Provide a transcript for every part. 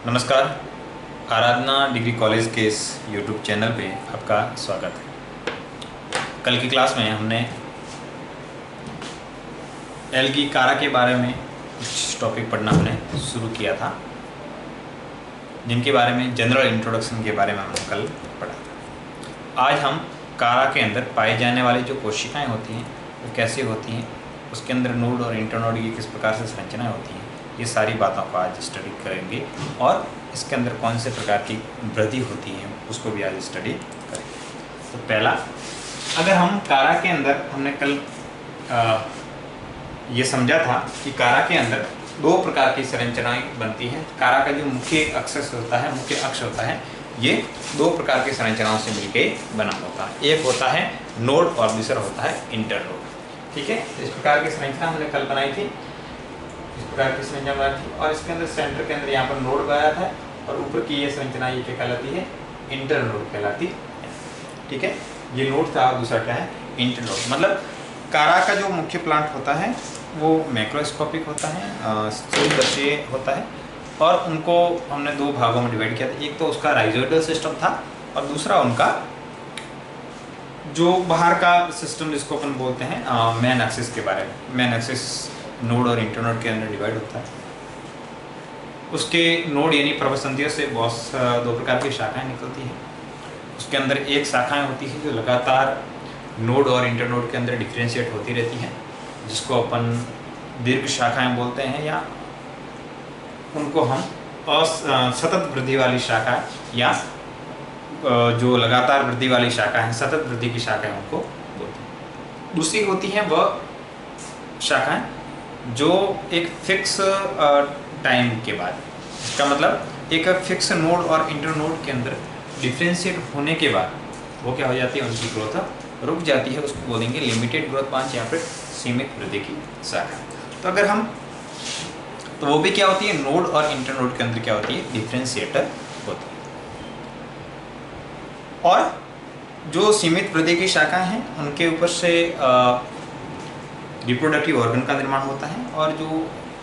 नमस्कार। आराधना degree college के इस यूट्यूब चैनल पे आपका स्वागत है। कल की क्लास में हमने एल्गी कारा के बारे में कुछ टॉपिक पढ़ना हमने शुरू किया था, जिनके बारे में जनरल इंट्रोडक्शन के बारे में हमने कल पढ़ा था। आज हम कारा के अंदर पाए जाने वाली जो कोशिकाएं होती हैं वो कैसे होती हैं, उसके अंदर नोड और इंटरनोड की किस प्रकार से संरचनाएं होती हैं, ये सारी बातों को आज स्टडी करेंगे और इसके अंदर कौन से प्रकार की वृद्धि होती है उसको भी आज स्टडी करेंगे। तो पहला, अगर हम कारा के अंदर हमने कल ये समझा था कि कारा के अंदर दो प्रकार की संरचनाएं बनती हैं। कारा का जो मुख्य अक्ष होता है ये दो प्रकार की संरचनाओं से मिलकर बना होता है। एक होता है नोड और दूसरा होता है इंटरनोड। ठीक है, इस प्रकार की संरचना हमने कल बनाई थी, इस प्रकार की संरचना बनाई थी और इसके अंदर सेंटर के अंदर यहाँ पर नोड बनाया था और ऊपर की ये संरचना ये क्या कहलाती है, इंटरनोड कहलाती है। ठीक है, ये नोड था और दूसरा क्या है, इंटरनोड। मतलब कारा का जो मुख्य प्लांट होता है वो मैक्रोस्कोपिक होता है, स्थूलदर्शी होता है और उनको हमने दो भागों में डिवाइड किया था। एक तो उसका राइजोइडल सिस्टम था और दूसरा उनका जो बाहर का सिस्टम जिसको अपन बोलते हैं मैन एक्सिस के बारे में। मैन एक्सिस नोड और इंटरनोड के अंदर डिवाइड होता है। उसके नोड यानी प्रवसंधियों से बहुत दो प्रकार की शाखाएं निकलती हैं। उसके अंदर एक शाखाएं होती है जो लगातार नोड और इंटरनोड के अंदर डिफरेंशिएट होती रहती हैं, जिसको अपन दीर्घ शाखाएं बोलते हैं, या उनको हम सतत वृद्धि वाली शाखा या जो लगातार वृद्धि वाली शाखा है, सतत वृद्धि की शाखाएं उनको बोलते हैं। दूसरी होती है वह शाखाएं जो एक फिक्स टाइम के बाद, इसका मतलब एक फिक्स नोड और इंटरनोड के अंदर डिफरेंशिएट होने के बाद वो क्या हो जाती है, उनकी ग्रोथ रुक जाती है। उसको बोलेंगे लिमिटेड ग्रोथ ब्रांच या फिर सीमित वृद्धि की शाखा। तो अगर हम तो वो भी क्या होती है, नोड और इंटरनोड के अंदर क्या होती है, डिफरेंशिएटर होती है। और जो सीमित वृद्धि की शाखाएं हैं उनके ऊपर से रिप्रोडक्टिव ऑर्गन का निर्माण होता है, और जो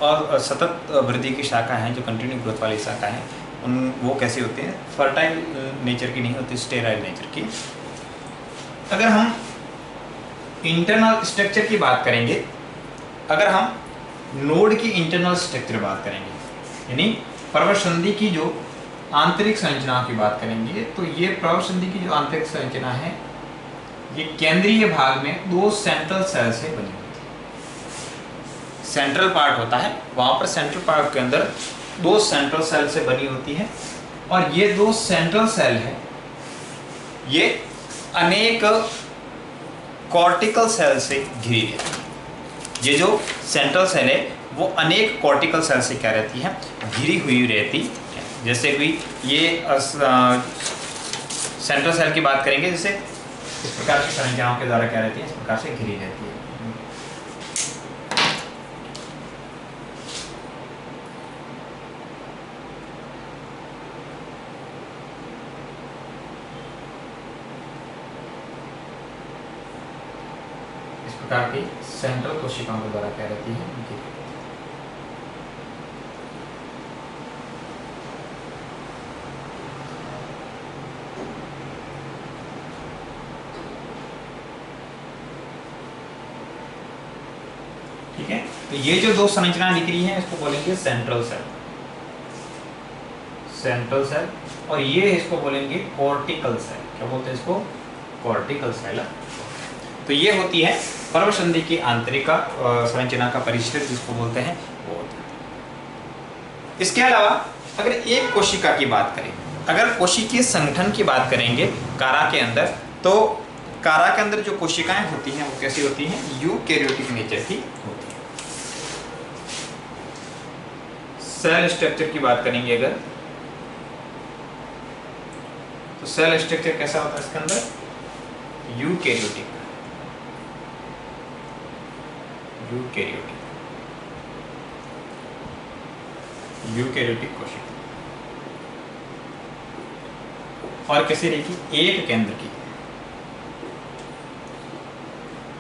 और सतत वृद्धि की शाखा हैं, जो कंटिन्यू ग्रोथ वाली शाखा हैं, उन वो कैसी होती हैं, फर्टाइल नेचर की नहीं होती, स्टेराइल नेचर की। अगर हम इंटरनल स्ट्रक्चर की बात करेंगे, अगर हम नोड की इंटरनल स्ट्रक्चर बात करेंगे, यानी प्रवसंधि की जो आंतरिक संरचना की बात करेंगे, तो ये प्रवसंधि की जो आंतरिक संरचना है ये केंद्रीय भाग में दो सेंट्रल सेल से बनी होती है। सेंट्रल पार्ट होता है, वहां पर सेंट्रल पार्ट के अंदर दो सेंट्रल सेल से बनी होती है, और ये दो सेंट्रल सेल है ये अनेक कॉर्टिकल सेल से घिरी रहती है। ये जो सेंट्रल सेल है वो अनेक कॉर्टिकल सेल से क्या रहती है, घिरी हुई रहती है। जैसे कि ये सेंट्रल सेल की बात करेंगे, जैसे इस प्रकार की संरचनाओं के द्वारा क्या रहती है, इस प्रकार से घिरी रहती है। इस प्रकार की सेंट्रल कोशिकाओं के द्वारा क्या रहती है, घिरी रहती है। ठीक है, तो ये जो दो संरचना दिख रही हैं इसको बोलेंगे सेंट्रल सेल, सेंट्रल सेल, और ये इसको बोलेंगे कॉर्टिकल सेल। क्या बोलते हैं इसको, कॉर्टिकल सेल। तो ये होती है प्रवसंधि की आंतरिक संरचना का परिचय, जिसको बोलते हैं वो होता है। इसके अलावा अगर एक कोशिका की बात करें, अगर कोशिकीय संगठन की बात करेंगे कारा के अंदर, तो कारा के अंदर जो कोशिकाएं होती हैं वो कैसी होती हैं, यूकैरियोटिक नेचर की होती है। सेल स्ट्रक्चर की बात करेंगे अगर, तो सेल स्ट्रक्चर कैसा होता है इसके अंदर, यूकैरियोटिक, यूकैरियोटिक, यूकैरियोटिक कोशिका। और कैसे रहेगी, एक केंद्र की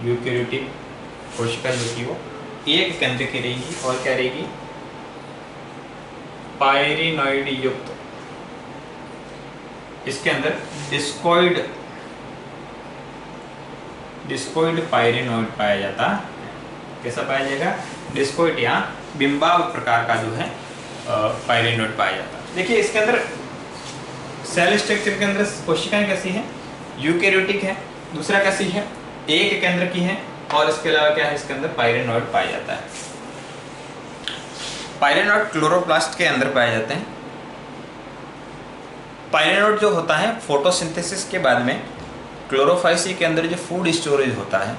यूकैरियोटिक कोशिका जो की वो एक केंद्र की रहेगी, और क्या रहेगी, पायरिनॉइड युक्त, इसके अंदर डिस्कोइड पायरिनॉइड पाया जाता है। कैसा पाया जाएगा? डिस्कोइड या बिंबाव प्रकार का जो है पायरिनॉइड पाया जाता है। देखिए इसके अंदर सेल स्ट्रक्चर के अंदर कोशिकाएं कैसी हैं? यूकैरियोटिक है, दूसरा कैसी है? एक केंद्र की है, और इसके अलावा क्या है? इसके अंदर पायरिनॉइड पाया जाता है। पायरिनॉइड क्लोरोप्लास्ट के अंदर पाए जाते हैं। पायरिनॉइड जो होता है फोटोसिंथेसिस के बाद में क्लोरोफाइसी के अंदर जो फूड स्टोरेज होता है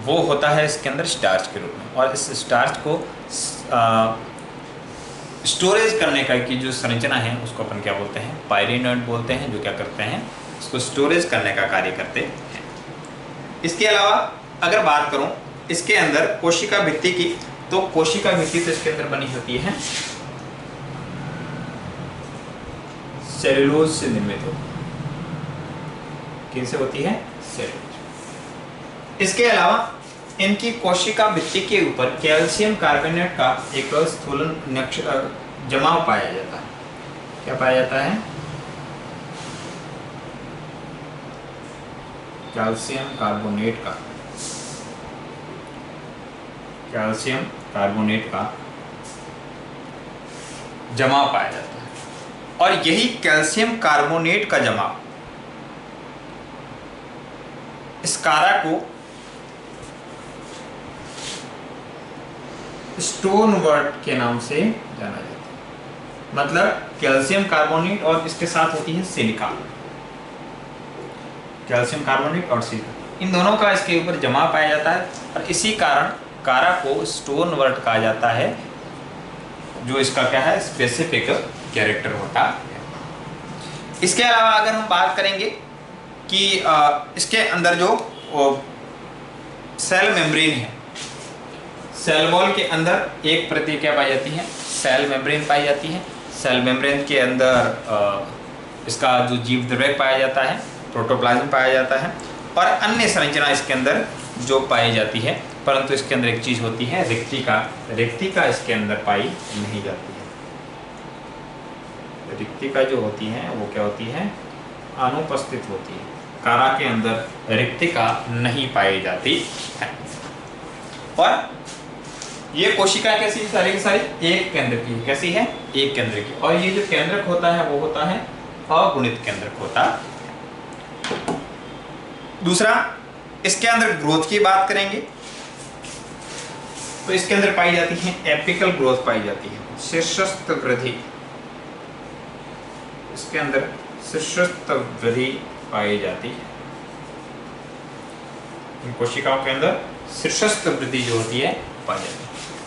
वो होता है इसके अंदर स्टार्च के रूप में, और इस स्टार्च को स्टोरेज करने का की जो संरचना है उसको अपन क्या बोलते हैं? पायरिनॉइड बोलते हैं, जो क्या करते हैं? उसको स्टोरेज करने का कार्य करते हैं। इसके अलावा अगर बात करूं इसके अंदर कोशिका भित्ति की, तो कोशिका भित्ति तो इसके अंदर बनी होती है सेल्यूलोज से निर्मित होती है। किनसे होती है? सेल्यूलोज। इसके अलावा इनकी कोशिका भित्ति के ऊपर कैल्शियम कार्बोनेट का एक स्थूलन जमाव पाया जाता है। क्या पाया जाता है? कैल्शियम कार्बोनेट का जमाव पाया जाता है, और यही कैल्शियम कार्बोनेट का जमाव इस कारा को स्टोन वर्ट के नाम से जाना जाता है। मतलब कैल्शियम कार्बोनेट और इसके साथ होती है सिलिका, कैल्शियम कार्बोनेट और सिलिका, इन दोनों का इसके ऊपर जमाव पाया जाता है, और इसी कारण कारा को स्टोन वर्ट कहा जाता है, जो इसका क्या है? स्पेसिफिक कैरेक्टर होता है। इसके अलावा अगर हम बात करेंगे कि इसके अंदर जो सेल मेम्ब्रेन है, सेल वॉल के अंदर एक प्रतिक्रिया पाई जाती है, सेल मेम्ब्रेन पाई जाती है। सेल मेम्ब्रेन के अंदर इसका जो जीव द्रव्य पाया जाता है, प्रोटोप्लाज्म पाया जाता है, और अन्य संरचना इसके अंदर जो पाई जाती है, परंतु इसके अंदर एक चीज होती है रिक्तिका इसके अंदर पाई नहीं जाती है। रिक्तिका जो होती है वो क्या होती है? अनुपस्थित होती है। कारा के अंदर रिक्तिका नहीं पाई जाती है। और ये कोशिका कैसी? सारी की सारी एक केंद्र की। कैसी है? एक केंद्र की। और ये जो केंद्रक होता है वो होता है अगुणित केंद्रक होता है। दूसरा, इसके अंदर ग्रोथ की बात करेंगे तो इसके अंदर पाई जाती है एपिकल ग्रोथ पाई जाती है, शीर्षस्थ वृद्धि। इसके अंदर शीर्षस्थ वृद्धि पाई जाती है। इन कोशिकाओं के अंदर शीर्षस्थ वृद्धि जो होती है पाई जाती है।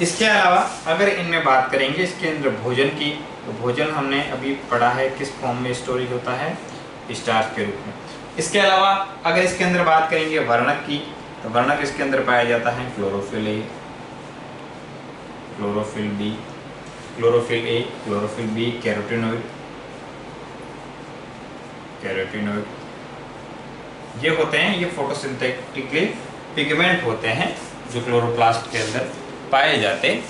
इसके अलावा अगर इनमें बात करेंगे इसके अंदर भोजन की, तो भोजन हमने अभी पढ़ा है किस फॉर्म में स्टोरेज होता है? स्टार्च के रूप में। इसके अलावा अगर इसके अंदर बात करेंगे वर्णक की, तो वर्णक इसके अंदर पाया जाता है chlorophyll A, chlorophyll B, chlorophyll A, chlorophyll B, carotenoid, ये होते हैं, ये फोटोसिंथेटिकली पिगमेंट होते हैं जो क्लोरोप्लास्ट के अंदर पाए जाते हैं।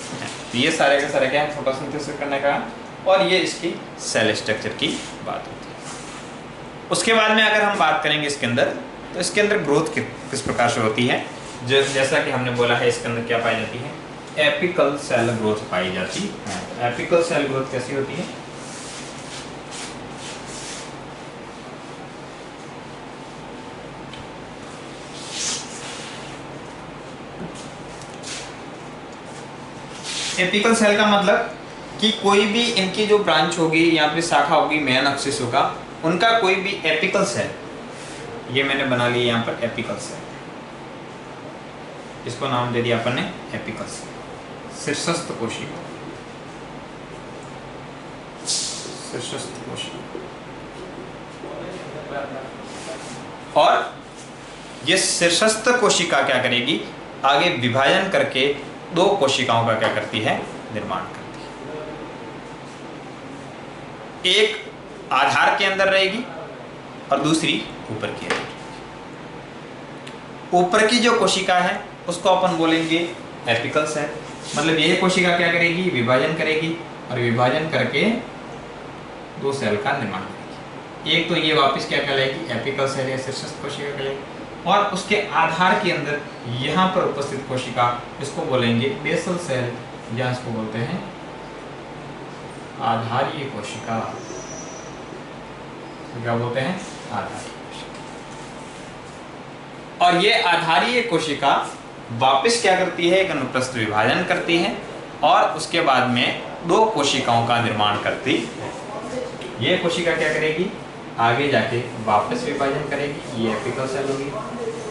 तो ये सारे के सारे क्या है? फोटोसिंथेसिस करने का, और ये इसकी सेल स्ट्रक्चर की बात होती है। उसके बाद में अगर हम बात करेंगे इसके अंदर, तो इसके अंदर ग्रोथ किस प्रकार से होती है? जैसा कि हमने बोला है, इसके अंदर क्या पाई जाती है? एपिकल सेल ग्रोथ पाई जाती है। एपिकल सेल ग्रोथ कैसी होती है? एपिकल सेल का मतलब कि कोई भी इनकी जो ब्रांच होगी या फिर शाखा होगी, मेन एक्सिस होगा, उनका कोई भी एपिकल सेल, ये मैंने बना लिया यहाँ पर एपिकल सेल, इसको नाम दे दिया अपन ने एपिकल सेल, शीर्षस्थ कोशिका, शीर्षस्थ कोशिका। और ये शीर्षस्थ कोशिका क्या करेगी? आगे विभाजन करके दो कोशिकाओं का क्या करती है? निर्माण करती है। एक आधार के अंदर रहेगी और दूसरी ऊपर की रहेगी। ऊपर की जो कोशिका है उसको अपन बोलेंगे एपिकल सेल। मतलब यह कोशिका क्या करेगी? विभाजन करेगी, और विभाजन करके दो सेल का निर्माण करेगी। एक तो ये वापस क्या कहलाएगी, एपिकल सेल या शीर्षस्थ कोशिका कहलाएगी। और उसके आधार के अंदर यहाँ पर उपस्थित कोशिका, इसको बोलेंगे बेसल सेल या इसको बोलते हैं आधारीय कोशिका। तो क्या बोलते हैं, आधारीय कोशिका। और ये आधारीय कोशिका वापस क्या करती है, एक अनुप्रस्थ विभाजन करती है और उसके बाद में दो कोशिकाओं का निर्माण करती है। ये कोशिका क्या करेगी, आगे जाके वापस विभाजन करेगी, ये एपिकल सेल होगी।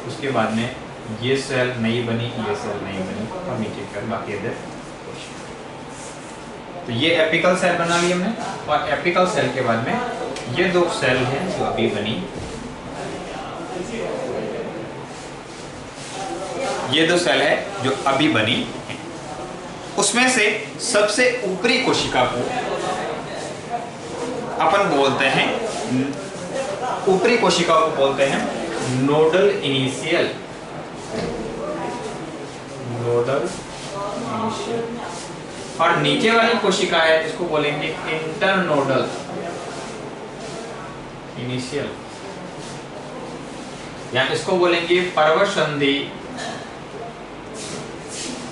उसके बाद में ये सेल नहीं बनी, ये सेल नहीं बनी और नीचे कर बाकी अदर कोशिका। तो ये एपिकल सेल बना ली हमने। और एपिकल सेल के बाद में ये दो सेल हैं जो अभी बनी, ये दो सेल है जो अभी बनी है। उसमें से सबसे ऊपरी कोशिका को अपन बोलते हैं, ऊपरी कोशिका को बोलते हैं नोडल इनिशियल। Nodal initial. और नीचे वाली कोशिका है इसको बोलेंगे इंटरनोडल इनिशियल, या इसको बोलेंगे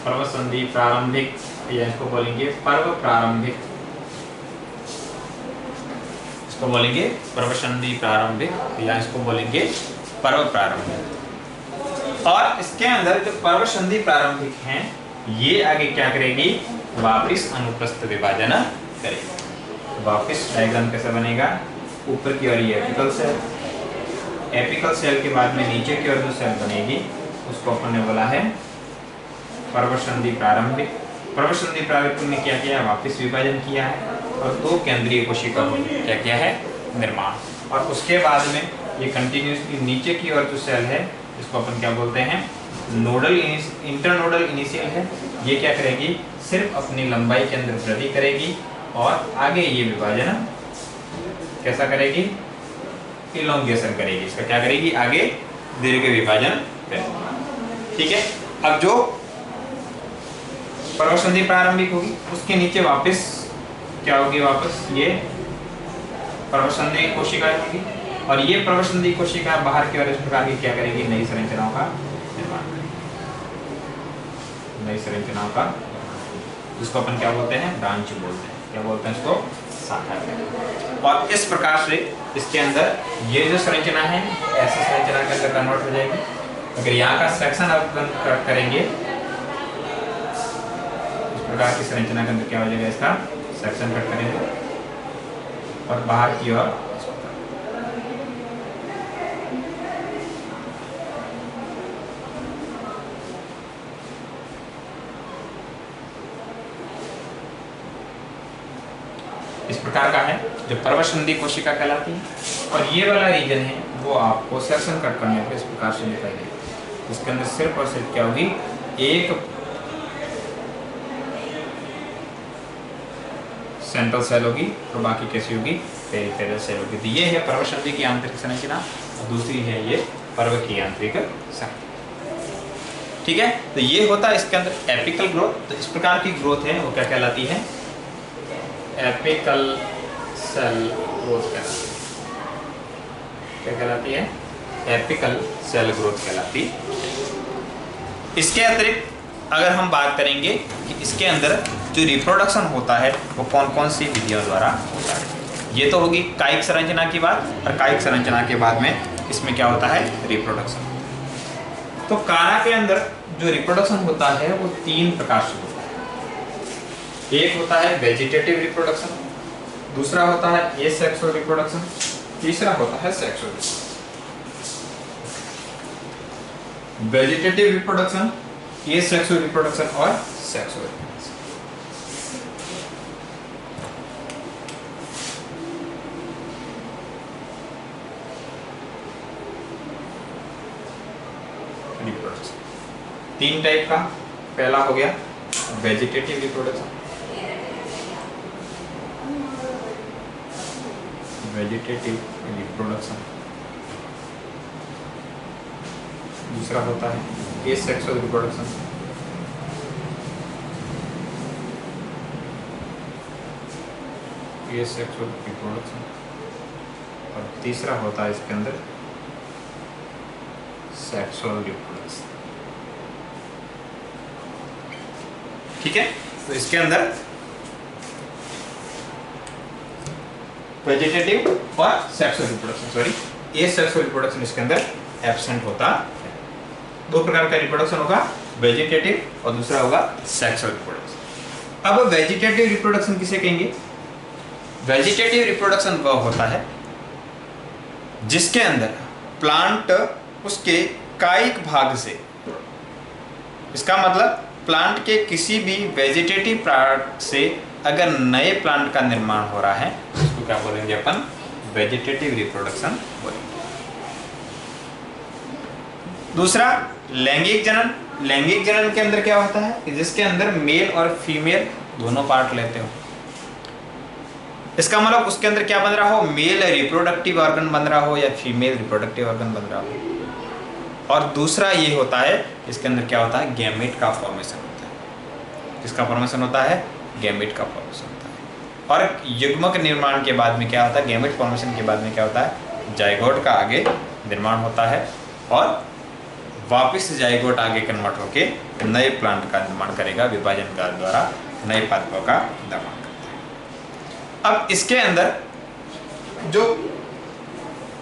पर्वसंधि प्रारंभिक, या इसको बोलेंगे पर्व प्रारंभिक, इसको बोलेंगे पर्वसंधि प्रारंभिक, या इसको बोलेंगे पर्व प्रारंभिक। और इसके अंदर जो पर्वसंधि प्रारंभिक हैं, ये आगे क्या करेगी, वापिस अनुप्रस्थ विभाजन करेगी। वापिस डायग्राम कैसा बनेगा, ऊपर की ओर ये एपिकल सेल, एपिकल सेल के बाद में नीचे की ओर जो सेल बनेगी उसको अपन ने बोला है पर्वसंधि प्रारंभिक। पर्वसंधि प्रारंभिक में क्या किया है, वापिस विभाजन किया है और दो केंद्रीय कोशिका को क्या किया है, निर्माण। और उसके बाद में ये कंटिन्यूसली नीचे की ओर जो सेल है इसको अपन क्या बोलते हैं, नोडल इंटरनोडल इनिशियल है। ये क्या करेगी, सिर्फ अपनी लंबाई के अंदर वृद्धि करेगी और आगे ये विभाजन कैसा करेगी, इलोंगेशन करेगी। इसका क्या करेगी, आगे दीर्घ विभाजन करेगी। ठीक है। अब जो पर्वसंधि प्रारंभिक होगी उसके नीचे वापस क्या होगी, वापस ये पर्वसंधि कोशिका होगी। और ये पर्वसंधि कोशिका बाहर की ओर इस प्रकार की क्या करेगी, नई संरचनाओं का निर्माण करेगी। नई संरचनाओं का, जिसको अपन क्या बोलते हैं, ब्रांच बोलते हैं। क्या बोलते हैं इसको, शाखा। और इस प्रकार से इसके अंदर ये जो संरचना है ऐसी संरचना के अंदर कन्वर्ट हो जाएगी। अगर यहाँ का सेक्शन आप करेंगे इस प्रकार की संरचना के अंदर क्या हो जाएगा, इसका सेक्शन कट करेंगे और बाहर की ओर इस प्रकार का है जो पर्वसंधि कोशिका कहलाती है। और ये वाला रीजन है वो आपको सेक्शन कट करने पे इस प्रकार से दिखाई देगा। इसके अंदर सिर्फ और सिर्फ क्या होगी, एक सेंट्रल सेल होगी और बाकी कैसी होगी, पेरिफेरल सेल होगी। तो ये है पर्वसंधि की आंतरिक संरचना और दूसरी है ये पर्व की आंतरिक संरचना। ठीक है। तो ये होता है इसके अंदर एपिकल ग्रोथ। तो इस प्रकार की ग्रोथ है वो क्या कहलाती है, एपिकल सेल ग्रोथ कहलाती है। क्या कहलाती है, एपिकल सेल ग्रोथ कहलाती है। इसके अतिरिक्त अगर हम बात करेंगे कि इसके अंदर जो रिप्रोडक्शन होता है वो कौन कौन सी विधियों द्वारा होता है। ये तो होगी कायिक संरचना की बात, और कायिक संरचना के बाद में इसमें क्या होता है, रिप्रोडक्शन। तो कारा के अंदर जो रिप्रोडक्शन होता है वो तीन प्रकार से होता है। एक होता है वेजिटेटिव रिप्रोडक्शन, दूसरा होता है एसेक्सुअल रिप्रोडक्शन, तीसरा होता है sexual reproduction. Vegetative reproduction, asexual reproduction और सेक्सुअल रिप्रोडक्शन। तीन टाइप का। पहला हो गया वेजिटेटिव रिप्रोडक्शन, वेजिटेटिव रिप्रोडक्शन। दूसरा होता है एसेक्सुअल रिप्रोडक्शन, ये सेक्सुअल रिप्रोडक्शन, और तीसरा होता है इसके अंदर सेक्सुअल रिप्रोडक्शन। ठीक है, तो इसके अंदर वेजिटेटिव और सेक्सुअल रिप्रोडक्शन, सॉरी ये सेक्सुअल रिप्रोडक्शन इसके अंदर एब्सेंट होता है। दो प्रकार का रिप्रोडक्शन होगा, वेजिटेटिव और दूसरा होगा सेक्सुअल रिप्रोडक्शन। अब वेजिटेटिव रिप्रोडक्शन किसे कहेंगे? वेजिटेटिव रिप्रोडक्शन वह होता है जिसके अंदर प्लांट उसके कायिक भाग से, इसका मतलब प्लांट के किसी भी वेजिटेटिव पार्ट से अगर नए प्लांट का निर्माण हो रहा है उसको क्या बोलेंगे अपन? वेजिटेटिव रिप्रोडक्शन बोलेंगे। दूसरा लैंगिक जनन। लैंगिक जनन के अंदर क्या होता है कि जिसके अंदर मेल और फीमेल दोनों पार्ट लेते हो। इसका मतलब उसके अंदर क्या बन रहा हो? मेल रिप्रोडक्टिव ऑर्गन बन रहा हो या फीमेल रिप्रोडक्टिव ऑर्गन बन रहा हो। और दूसरा ये होता है इसके अंदर क्या होता है? गैमेट का फॉर्मेशन होता है। किसका फॉर्मेशन होता है? गैमेट का फॉर्मेशन होता है। और युग्मक निर्माण के बाद में क्या होता है? गैमेट फॉर्मेशन के बाद में क्या होता है? जाइगोट का आगे निर्माण होता है और वापिस जाइगोट आगे कन्वर्ट होके नए प्लांट का निर्माण करेगा, विभाजन काल द्वारा नए पादपों का निर्माण करता है। अब इसके अंदर जो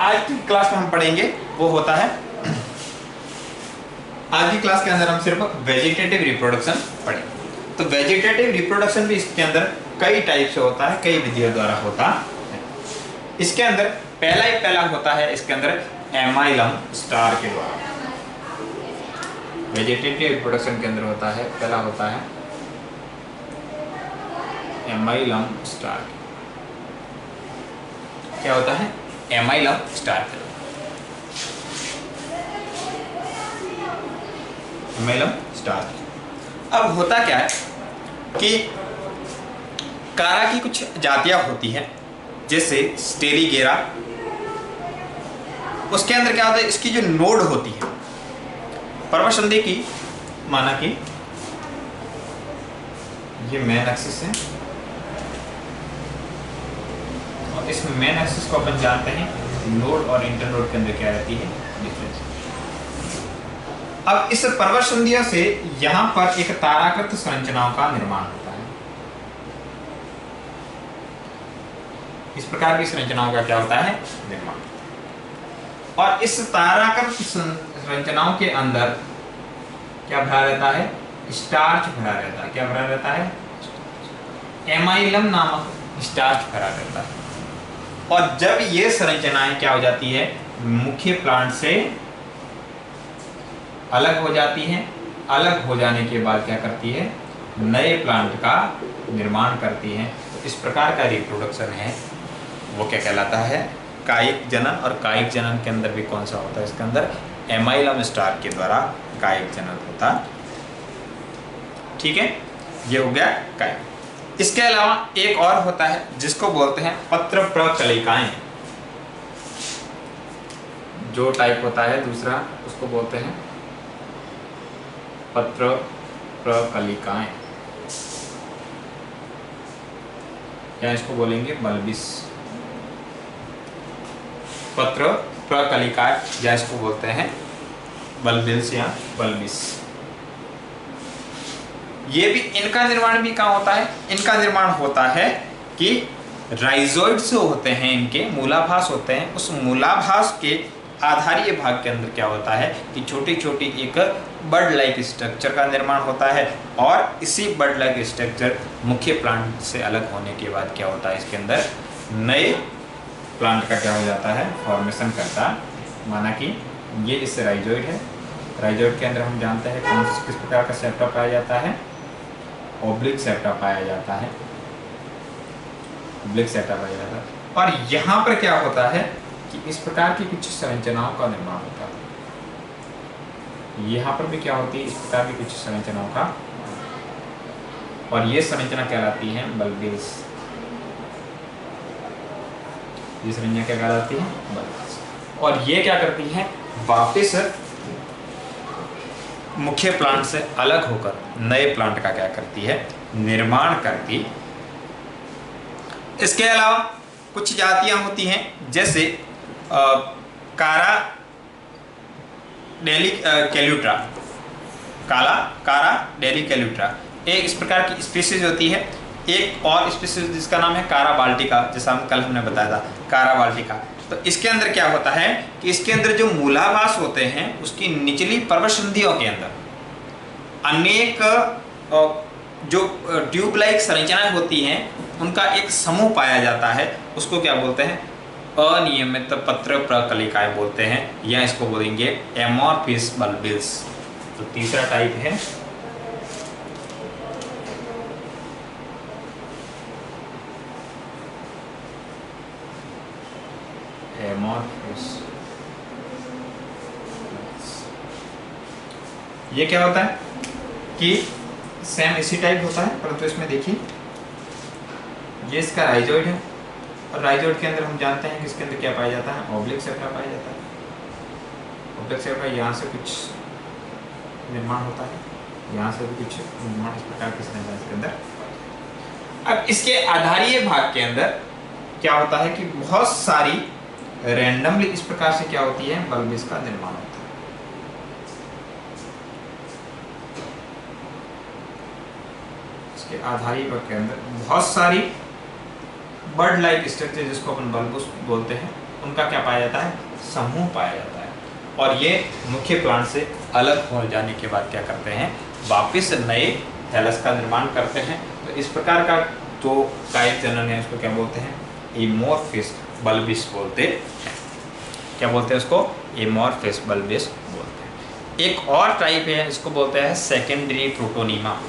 आज की क्लास में हम पढ़ेंगे वो होता है, आज की क्लास के अंदर हम सिर्फ वेजिटेटिव रिप्रोडक्शन पढ़ेंगे। तो वेजिटेटिव रिप्रोडक्शन भी इसके अंदर कई टाइप से होता है, कई विधियों द्वारा होता है। इसके अंदर पहला होता है इसके अंदर एमाइलम स्टार के द्वारा। वेजिटेटिव रिप्रोडक्शन के अंदर होता है, पहला होता है एमाइलम स्टार। क्या होता है? Amylum star. Amylum star. अब होता क्या है कि कारा की कुछ जातियां होती हैं, जैसे स्टेरीगेरा। उसके अंदर क्या होता है? इसकी जो नोड होती है पर्वसंधि की, माना कि ये मेन एक्सिस है और इस मेन एक्सिस को अपन जानते हैं नोड और इंटरनोड के अंदर क्या रहती है? डिफरेंस। अब इस पर्वसंधियों से यहां पर एक ताराकृत संरचनाओं का निर्माण होता है। इस प्रकार की संरचनाओं का क्या होता है? निर्माण। और इस ताराकृत संरचनाओं के अंदर क्या भरा रहता है? स्टार्च भरा रहता है। क्या भरा रहता है? एमाइलम नामक स्टार्च भरा रहता है। और जब ये संरचनाएं क्या हो जाती है? मुख्य प्लांट से अलग हो जाती हैं। अलग हो जाने के बाद क्या करती है? नए प्लांट का निर्माण करती हैं। तो इस प्रकार का रिप्रोडक्शन है वो क्या कहलाता है? कायिक जनन। और कायिक जनन के अंदर भी कौन सा होता है? इसके अंदर एमाइलम स्टार के द्वारा कायिक जनन होता। ठीक है, ये हो गया कायिक। इसके अलावा एक और होता है जिसको बोलते हैं पत्र प्रकलिकाएं। जो टाइप होता है दूसरा उसको बोलते हैं पत्र प्रकलिकाएं, या इसको बोलेंगे बल्बिस। पत्र प्रकलिकाएं या इसको बोलते हैं बल्बिल्स या बल्बिस। ये भी, इनका निर्माण भी कहाँ होता है? इनका निर्माण होता है कि राइजोइड्स होते हैं, इनके मूलाभास होते हैं। उस मूलाभास के आधारीय भाग के अंदर क्या होता है कि छोटी छोटी एक बर्ड लाइक स्ट्रक्चर का निर्माण होता है। और इसी बर्ड लाइक स्ट्रक्चर मुख्य प्लांट से अलग होने के बाद क्या होता है? इसके अंदर नए प्लांट का क्या हो जाता है? फॉर्मेशन करता। माना कि ये इस राइजोइड है। राइजोइड के अंदर हम जानते हैं कौन किस प्रकार का सेप्टा पाया जाता है? ओब्लिक सेप्टा पाया जाता है। ओब्लिक सेप्टा पाया जाता है। और यहाँ पर क्या होता है कि इस प्रकार की कुछ संरचनाओं का निर्माण होता है। यहाँ पर भी क्या होती है? इस प्रकार की कुछ संरचनाओं का, और ये संरचना कहलाती है बल्बिल्स। ये संरचना क्या कहलाती है? बल्बिल्स। और ये क्या करती है? वापिस मुख्य प्लांट से अलग होकर नए प्लांट का क्या करती है? निर्माण करती। इसके अलावा कुछ जातियां होती हैं, जैसे कारा डेली कैल्यूट्रा, कारा डेली कैल्यूट्रा एक इस प्रकार की स्पीसीज होती है। एक और स्पीसीज जिसका नाम है कारा बाल्टिका, जैसा कल हमने बताया था, कारा बाल्टिका। तो इसके अंदर क्या होता है कि इसके अंदर जो मूलाभास होते हैं उसकी निचली पर्वतसंधियों के अंदर अनेक जो ट्यूब लाइक संरचनाएं होती हैं उनका एक समूह पाया जाता है। उसको क्या बोलते हैं? अनियमित पत्र प्रकलिकाएं बोलते हैं, या इसको बोलेंगे एमॉर्फिस बल्बिल्स। तो तीसरा टाइप है एमॉर्फिस। ये क्या होता है कि सेम इसी टाइप होता है, परंतु इसमें देखिए ये इसका राइजोइड है, और राइजोइड के अंदर हम जानते हैं कि इसके अंदर क्या पाया जाता है? ऑब्लिक सेप्टा पाया जाता है। ऑब्लिक सेप्टा यहाँ से कुछ निर्माण होता है, यहाँ से भी कुछ निर्माण इस प्रकार की संरचना इसके अंदर। अब इसके आधारीय भाग के अंदर क्या होता है कि बहुत सारी रैंडमली इस प्रकार से क्या होती है? बल्बिस का निर्माण होता है। इसके आधारीय भाग के अंदर बहुत सारी बर्ड लाइक स्ट्रक्चर, जिसको अपन बल्बस बोलते हैं, उनका क्या पाया जाता है? समूह पाया जाता है। और ये मुख्य प्लांट से अलग हो जाने के बाद क्या करते हैं? वापस नए थैलस का निर्माण करते हैं। तो इस प्रकार का जो कायिक जनन है उसको क्या बोलते हैं? एमॉर्फिस बल्बिस बोलते हैं। क्या बोलते हैं उसको? एमॉर्फिस बल्बिस बोलते हैं। एक और टाइप है, इसको बोलते हैं सेकेंडरी प्रोटोनीमा।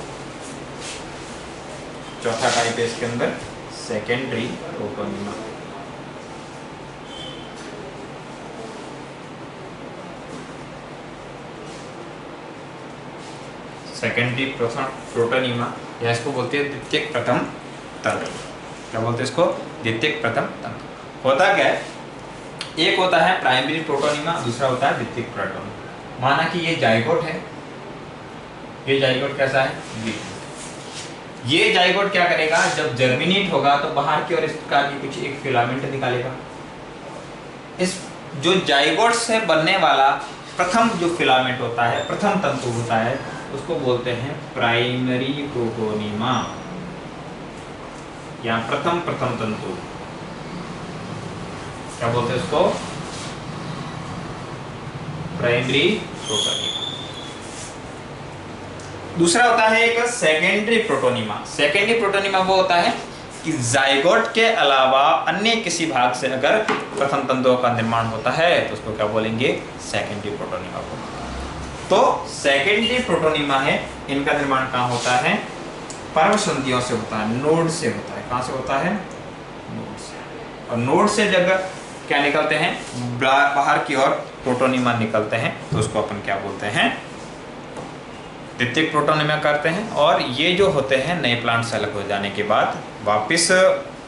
चौथा टाइप है इसके अंदर सेकेंडरी प्रोटोनीमा। सेकेंडरी प्रोटोनीमा, या इसको बोलते हैं द्वितीयक प्रथम तंतु। क्या बोलते हैं इसको? द्वितीयक प्रथम तंतु। होता क्या है? एक होता है प्राइमरी प्रोटोनीमा, दूसरा होता है द्वितीयक प्रोटोनीमा। माना कि ये जाइगोट है, ये जाइगोट कैसा है? ये जाइगोट क्या करेगा? जब जर्मिनेट होगा तो बाहर की ओर इस प्रकार की कुछ एक फिलामेंट निकालेगा। इस जो जाइगोट से बनने वाला प्रथम जो फिलामेंट होता है, प्रथम तंतु होता है, उसको बोलते हैं प्राइमरी प्रोटोनीमा, या प्रथम तंतु। क्या बोलते हैं उसको? Primary protonema. दूसरा होता है एक सेकेंडरी प्रोटोनीमा। सेकेंडरी प्रोटोनीमा वो होता है कि जाइगोट के अलावा अन्य किसी भाग से अगर प्रथम तंतुओं का निर्माण होता है तो उसको क्या बोलेंगे? सेकेंडरी प्रोटोनीमा बोलेंगे। तो सेकेंडरी प्रोटोनीमा है, इनका निर्माण कहाँ होता है? पर्वसंधियों से होता है, नोड से होता है। कहाँ से होता है? नोड से। और नोड से जब क्या निकलते हैं? बाहर की ओर प्रोटोनीमा निकलते हैं, तो उसको अपन क्या बोलते हैं? द्वितीयक प्रोटोनीमा करते हैं। और ये जो होते हैं नए प्लांट से अलग हो जाने के बाद, वापस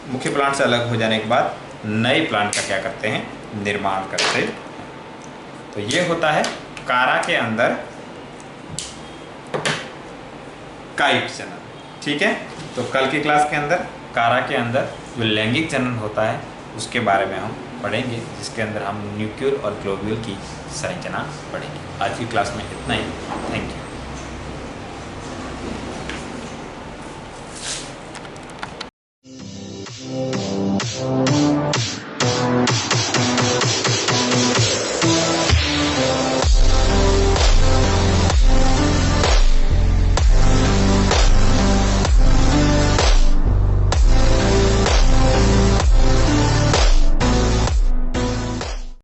मुख्य प्लांट से अलग हो जाने के बाद नए प्लांट का क्या करते हैं? निर्माण करते हैं। तो ये होता है कारा के अंदर कायिक जनन। ठीक है, तो कल की क्लास के अंदर कारा के अंदर जो लैंगिक जनन होता है उसके बारे में हम पढ़ेंगे, जिसके अंदर हम न्यूक्लियर और ग्लोब्यूल की संरचना पढ़ेंगे। आज की क्लास में इतना ही। Thank you.